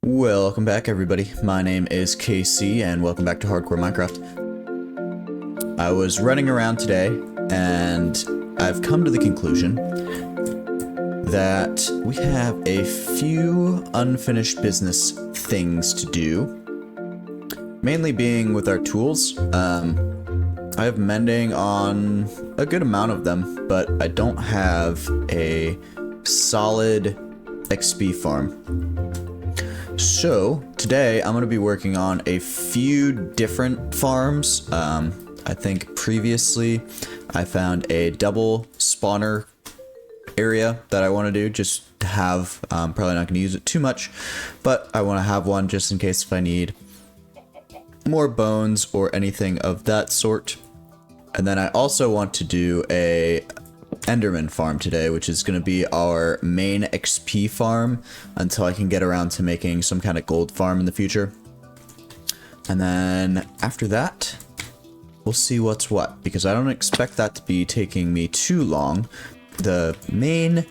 Welcome back, everybody. My name is KC, and welcome back to Hardcore Minecraft. I was running around today, and I've come to the conclusion that we have a few unfinished business things to do. Mainly being with our tools. I have mending on a good amount of them, but I don't have a solid XP farm. So today I'm going to be working on a few different farms. I think previously I found a double spawner area that I want to do just to have. Probably not going to use it too much, but I want to have one just in case if I need more bones or anything of that sort. And then I also want to do a Enderman farm today, which is going to be our main XP farm until I can get around to making some kind of gold farm in the future. And then after that, we'll see what's what, because I don't expect that to be taking me too long. The main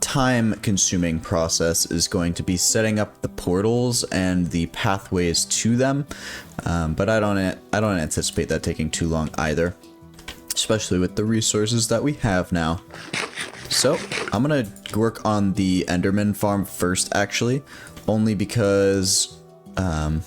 time-consuming process is going to be setting up the portals and the pathways to them, but I don't anticipate that taking too long either, especially with the resources that we have now. So I'm gonna work on the Enderman farm first, actually, only because I'm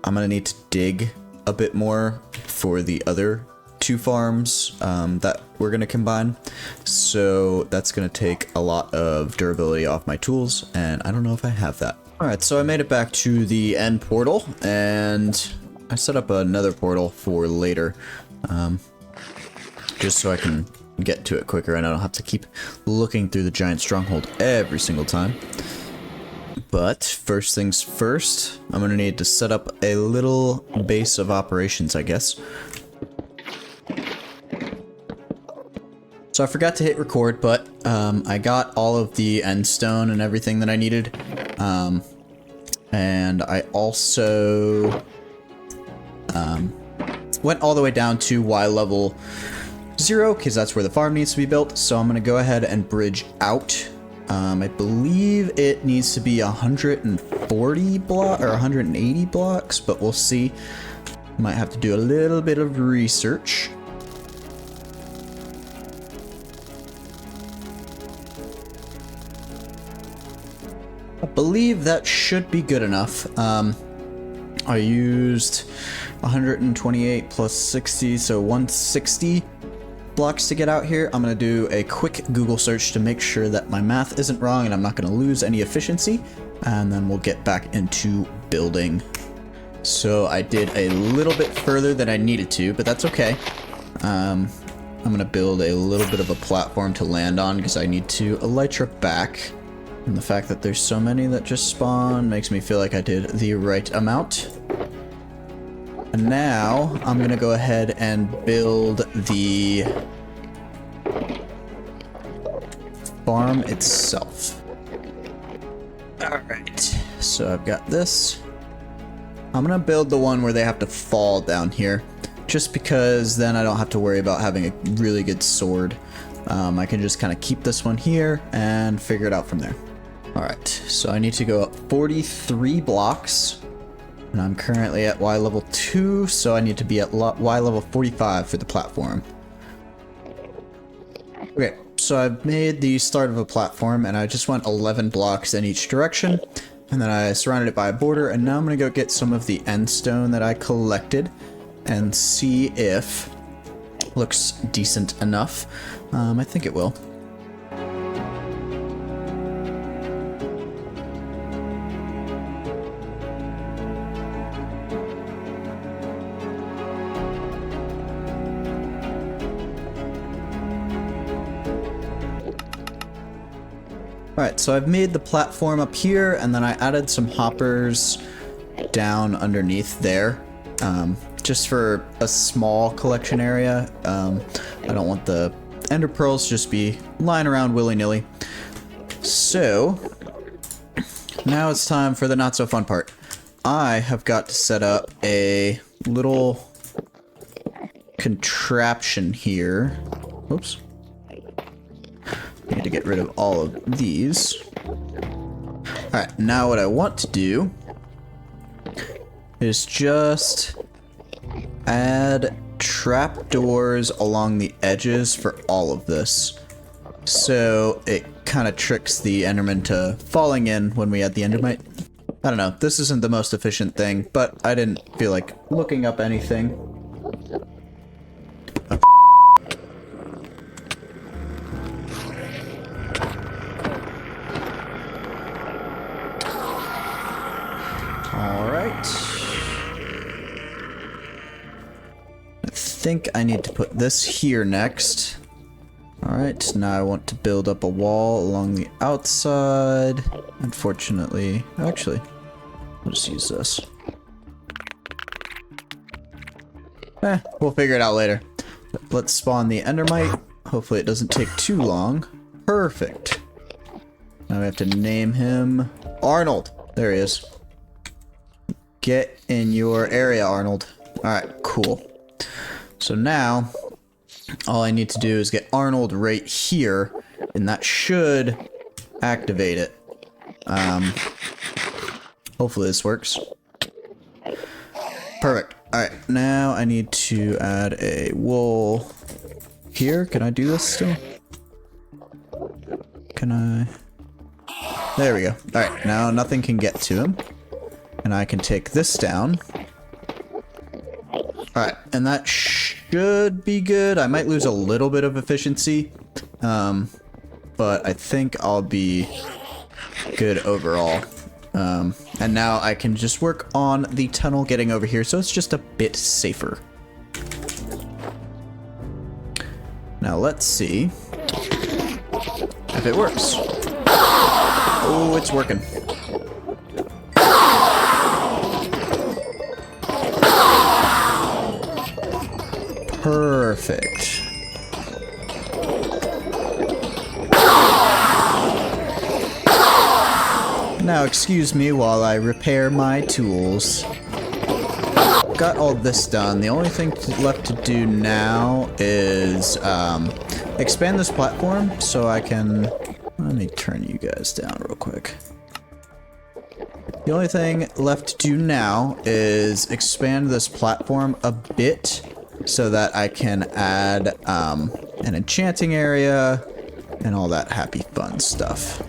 gonna need to dig a bit more for the other two farms that we're gonna combine. So that's gonna take a lot of durability off my tools, and I don't know if I have that. Alright, so I made it back to the end portal, and I set up another portal for later. Just so I can get to it quicker and I don't have to keep looking through the giant stronghold every single time. But first things first, I'm going to need to set up a little base of operations, I guess. So I forgot to hit record, but I got all of the end stone and everything that I needed. And I also went all the way down to Y level 0, because that's where the farm needs to be built. So I'm going to go ahead and bridge out. I believe it needs to be 140 block or 180 blocks, but we'll see. Might have to do a little bit of research. I believe that should be good enough. I used 128 plus 60, so 160 blocks to get out here. I'm going to do a quick Google search to make sure that my math isn't wrong and I'm not going to lose any efficiency, and then we'll get back into building. So I did a little bit further than I needed to, but that's okay. I'm going to build a little bit of a platform to land on because I need to elytra back, and the fact that there's so many that just spawn makes me feel like I did the right amount. And now I'm gonna go ahead and build the farm itself. Alright, so I've got this. I'm gonna build the one where they have to fall down here, just because then I don't have to worry about having a really good sword. I can just kind of keep this one here and figure it out from there. Alright, so I need to go up 43 blocks. And I'm currently at Y level 2, so I need to be at Y level 45 for the platform. Okay, so I've made the start of a platform, and I just went 11 blocks in each direction. And then I surrounded it by a border, and now I'm going to go get some of the end stone that I collected and see if it looks decent enough. I think it will. Alright, so I've made the platform up here, and then I added some hoppers down underneath there, just for a small collection area. I don't want the ender pearls just be lying around willy-nilly. So, now it's time for the not-so-fun part. I have got to set up a little contraption here. Oops. Need to get rid of all of these. Alright, now what I want to do is just add trapdoors along the edges for all of this. So it kind of tricks the Enderman to falling in when we add the Endermite. I don't know, this isn't the most efficient thing, but I didn't feel like looking up anything. Alright. I think I need to put this here next. Alright, now I want to build up a wall along the outside. Unfortunately, actually, I'll just use this. We'll figure it out later. Let's spawn the Endermite. Hopefully it doesn't take too long. Perfect. Now we have to name him Arnold. There he is. Get in your area, Arnold. Alright, cool. So now, all I need to do is get Arnold right here, and that should activate it. Hopefully this works. Perfect. Alright, now I need to add a wool here. Can I do this still? Can I? There we go. Alright, now nothing can get to him. And I can take this down. Alright, and that should be good. I might lose a little bit of efficiency. But I think I'll be good overall. And now I can just work on the tunnel getting over here, so it's just a bit safer. Now let's see if it works. Oh, it's working. Perfect. Now excuse me while I repair my tools. Got all this done. The only thing left to do now is expand this platform so I can... Let me turn you guys down real quick. The only thing left to do now is expand this platform a bit so that I can add an enchanting area and all that happy fun stuff.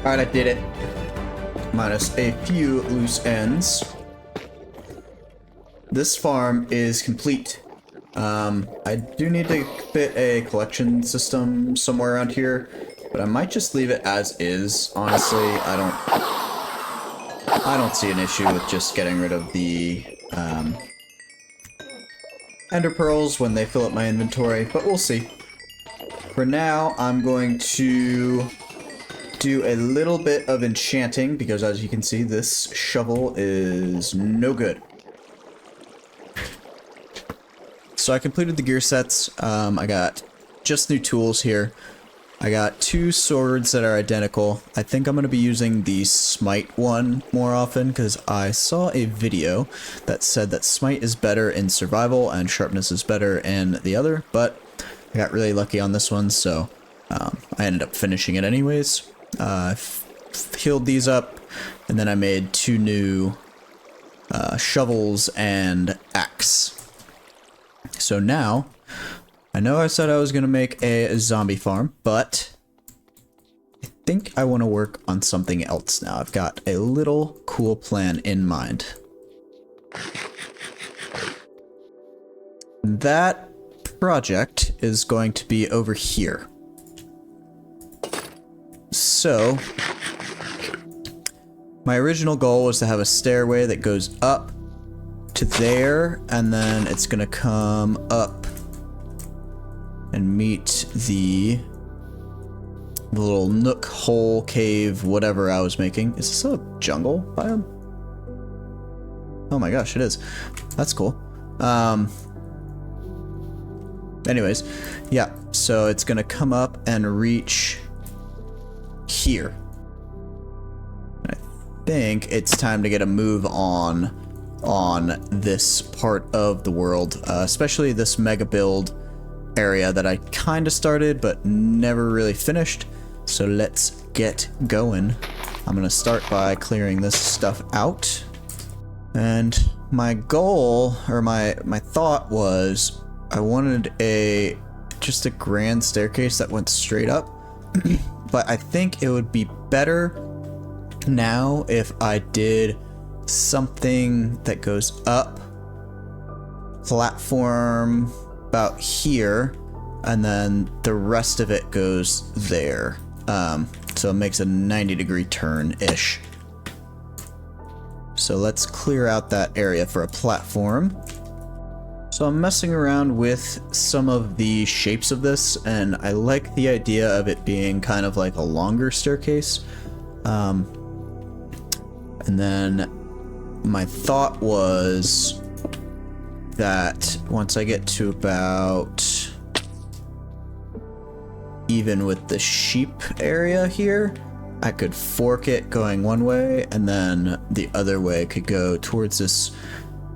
Alright, I did it. Minus a few loose ends. This farm is complete. I do need to fit a collection system somewhere around here, but I might just leave it as is. Honestly, I don't see an issue with just getting rid of the ender pearls when they fill up my inventory, but we'll see. For now, I'm going to do a little bit of enchanting because, as you can see, this shovel is no good. So I completed the gear sets. I got just new tools here. I got 2 swords that are identical. I think I'm going to be using the smite one more often because I saw a video that said that smite is better in survival and sharpness is better in the other, but I got really lucky on this one, so I ended up finishing it anyways. Healed these up, and then I made 2 new shovels and axe. So now, I know I said I was going to make a zombie farm, but I think I want to work on something else now. I've got a little cool plan in mind. That project is going to be over here. So, my original goal was to have a stairway that goes up to there, and then it's gonna come up and meet the little nook, hole, cave, whatever I was making. Is this a jungle biome? Oh my gosh, it is. That's cool. Anyways, yeah, so it's gonna come up and reach here. I think it's time to get a move on this part of the world, especially this mega build area that I kind of started but never really finished. So let's get going. I'm gonna start by clearing this stuff out. And my goal, or my thought was, I wanted just a grand staircase that went straight up. But I think it would be better now if I did something that goes up, platform about here, and then the rest of it goes there. So it makes a 90-degree turn-ish. So let's clear out that area for a platform. So I'm messing around with some of the shapes of this, and I like the idea of it being kind of like a longer staircase. And then my thought was that once I get to about even with the sheep area here, I could fork it going one way, and then the other way could go towards this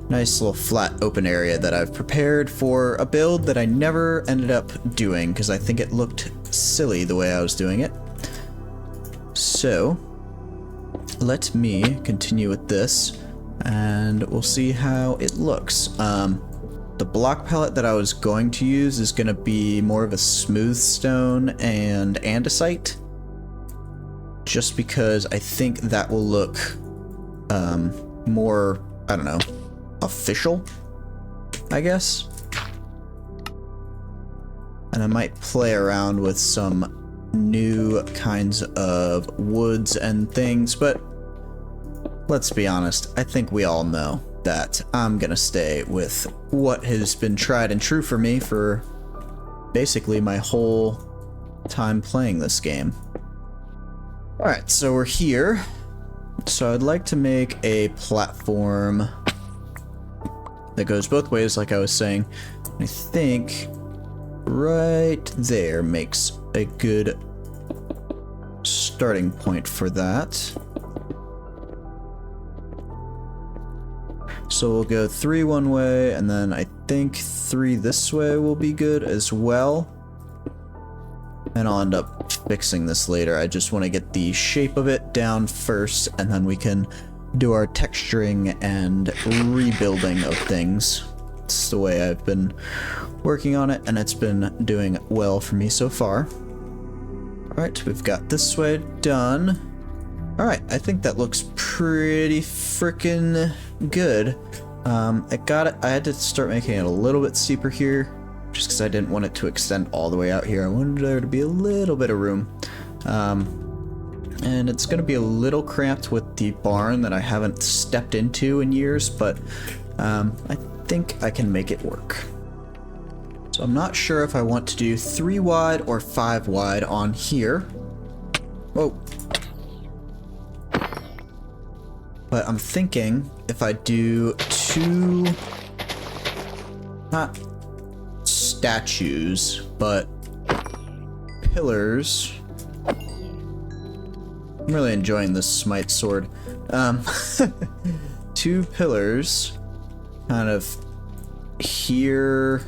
nice little flat open area that I've prepared for a build that I never ended up doing because I think it looked silly the way I was doing it. So let me continue with this and we'll see how it looks. The block palette that I was going to use is going to be more of a smooth stone and andesite, just because I think that will look more, I don't know, official, I guess. And I might play around with some new kinds of woods and things, but let's be honest, I think we all know that I'm gonna stay with what has been tried and true for me for basically my whole time playing this game. Alright, so we're here. So I'd like to make a platform that goes both ways, like I was saying. I think right there makes a good starting point for that. So we'll go 3 one way, and then I think 3 this way will be good as well. And I'll end up fixing this later. I just want to get the shape of it down first, and then we can do our texturing and rebuilding of things. It's the way I've been working on it, and it's been doing well for me so far. Alright, we've got this way done. Alright, I think that looks pretty freaking good. I had to start making it a little bit steeper here, just because I didn't want it to extend all the way out here. I wanted there to be a little bit of room. And it's going to be a little cramped with the barn that I haven't stepped into in years, but I think I can make it work. So I'm not sure if I want to do 3 wide or 5 wide on here. Whoa. But I'm thinking if I do 2, not statues, but pillars. I'm really enjoying this smite sword. 2 pillars kind of here.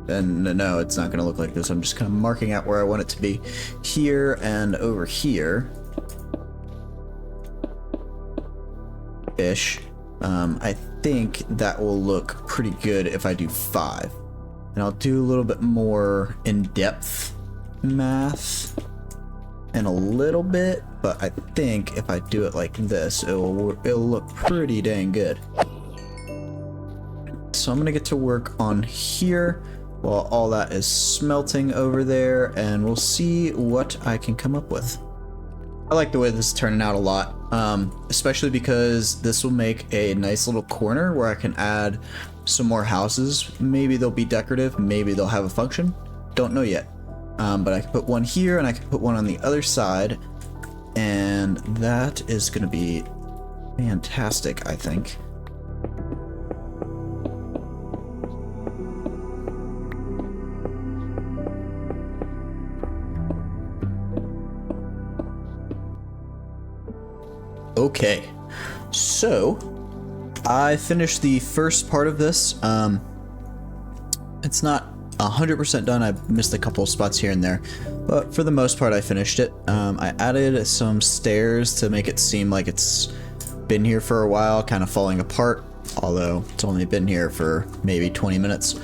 And no, it's not going to look like this. I'm just kind of marking out where I want it to be. Here and over here. Ish. I think that will look pretty good if I do 5. And I'll do a little bit more in-depth math in a little bit, but I think if I do it like this, it'll look pretty dang good. So I'm gonna get to work on here while all that is smelting over there, and we'll see what I can come up with. I like the way this is turning out a lot, especially because this will make a nice little corner where I can add some more houses. Maybe they'll be decorative, maybe they'll have a function. Don't know yet. But I can put one here and I can put one on the other side. And that is going to be fantastic, I think. Okay, so I finished the first part of this. It's not 100% done. I missed a couple of spots here and there, but for the most part I finished it. I added some stairs to make it seem like it's been here for a while, kind of falling apart, although it's only been here for maybe 20 minutes.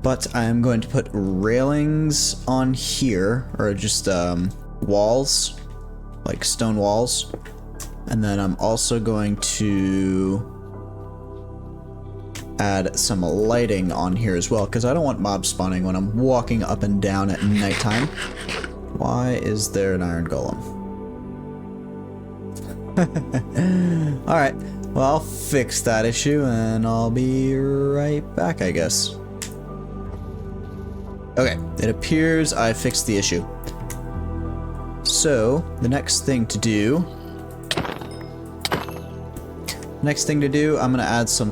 But I'm going to put railings on here, or just walls, like stone walls. And then I'm also going to add some lighting on here as well, because I don't want mobs spawning when I'm walking up and down at nighttime. Why is there an iron golem? Alright, well, I'll fix that issue and I'll be right back, I guess. Okay, it appears I fixed the issue. So, the next thing to do, I'm gonna add some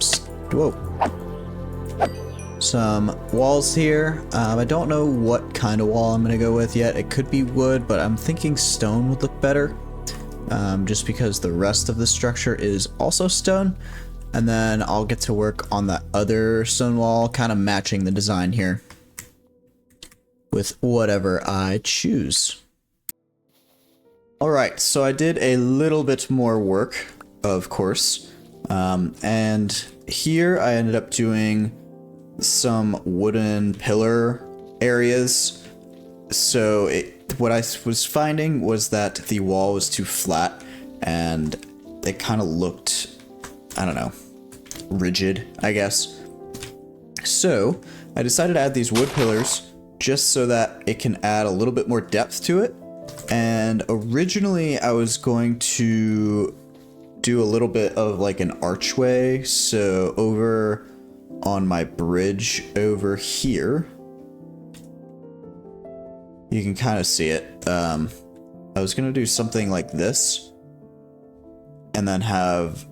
walls here. I don't know what kind of wall I'm gonna go with yet. It could be wood, but I'm thinking stone would look better. Just because the rest of the structure is also stone. And then I'll get to work on that other stone wall, kind of matching the design here with whatever I choose. Alright, so I did a little bit more work, of course. And here I ended up doing some wooden pillar areas. So what I was finding was that the wall was too flat and it kind of looked, I don't know, rigid, I guess. So I decided to add these wood pillars just so that it can add a little bit more depth to it. And originally I was going to do a little bit of like an archway. So over on my bridge over here, you can kind of see it. I was going to do something like this and then have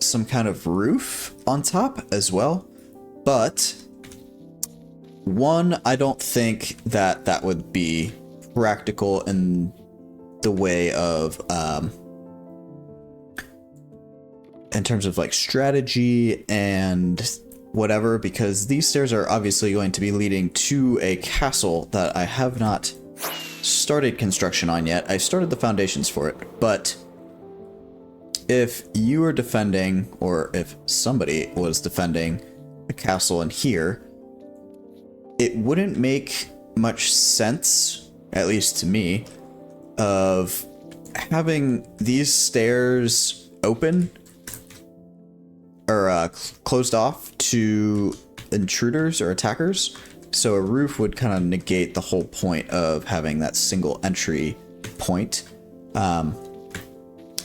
some kind of roof on top as well. But one, I don't think that that would be practical in the way of in terms of like strategy and whatever, because these stairs are obviously going to be leading to a castle that I have not started construction on yet. I started the foundations for it, but if you were defending, or if somebody was defending a castle in here, it wouldn't make much sense, at least to me, of having these stairs open or closed off to intruders or attackers. So a roof would kind of negate the whole point of having that single entry point. So I'm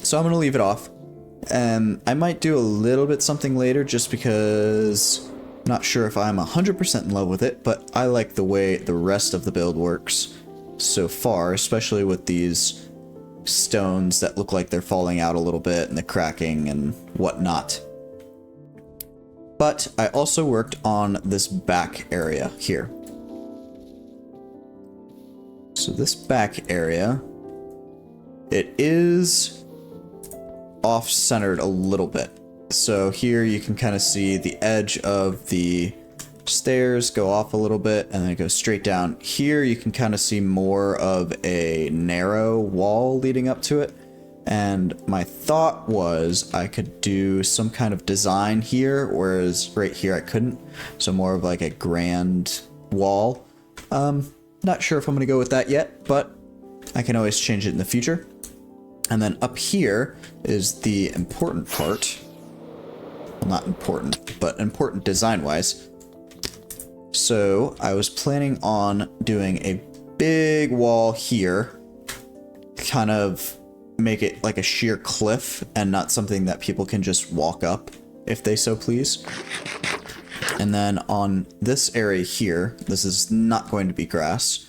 going to leave it off. And I might do a little bit something later just because I'm not sure if I'm 100% in love with it, but I like the way the rest of the build works so far, especially with these stones that look like they're falling out a little bit and the cracking and whatnot. But I also worked on this back area here. So this back area, it is off-centered a little bit. So here you can kind of see the edge of the stairs go off a little bit and then it goes straight down. Here you can kind of see more of a narrow wall leading up to it. And my thought was I could do some kind of design here, whereas right here I couldn't. So more of like a grand wall. Not sure if I'm going to go with that yet, but I can always change it in the future. And then up here is the important part. Well, not important, but important design-wise. So I was planning on doing a big wall here, kind of make it like a sheer cliff and not something that people can just walk up if they so please. And then on this area here, this is not going to be grass.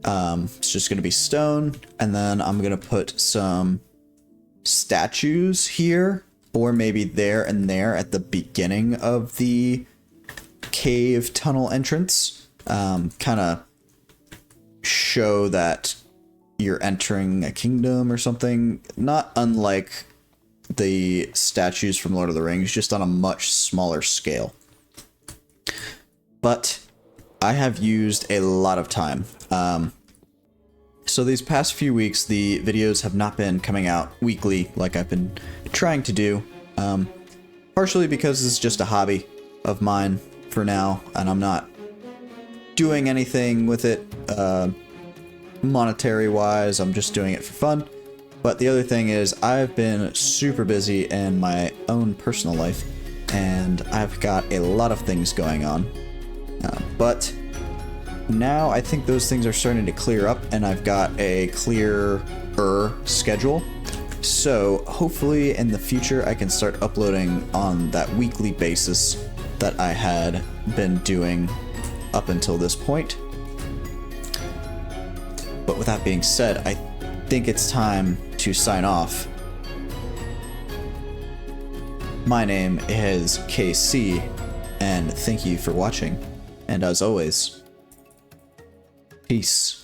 It's just going to be stone. And then I'm going to put some statues here, or maybe there and there at the beginning of the cave tunnel entrance. Kind of show that you're entering a kingdom or something. Not unlike the statues from Lord of the Rings, just on a much smaller scale. But I have used a lot of time. So these past few weeks, the videos have not been coming out weekly like I've been trying to do. Partially because it's just a hobby of mine for now, and I'm not doing anything with it monetary-wise. I'm just doing it for fun. But the other thing is I've been super busy in my own personal life, and I've got a lot of things going on. But now I think those things are starting to clear up, and I've got a clearer schedule. So hopefully in the future I can start uploading on that weekly basis that I had been doing up until this point. But with that being said, I think it's time to sign off. My name is KC, and thank you for watching. And as always, peace.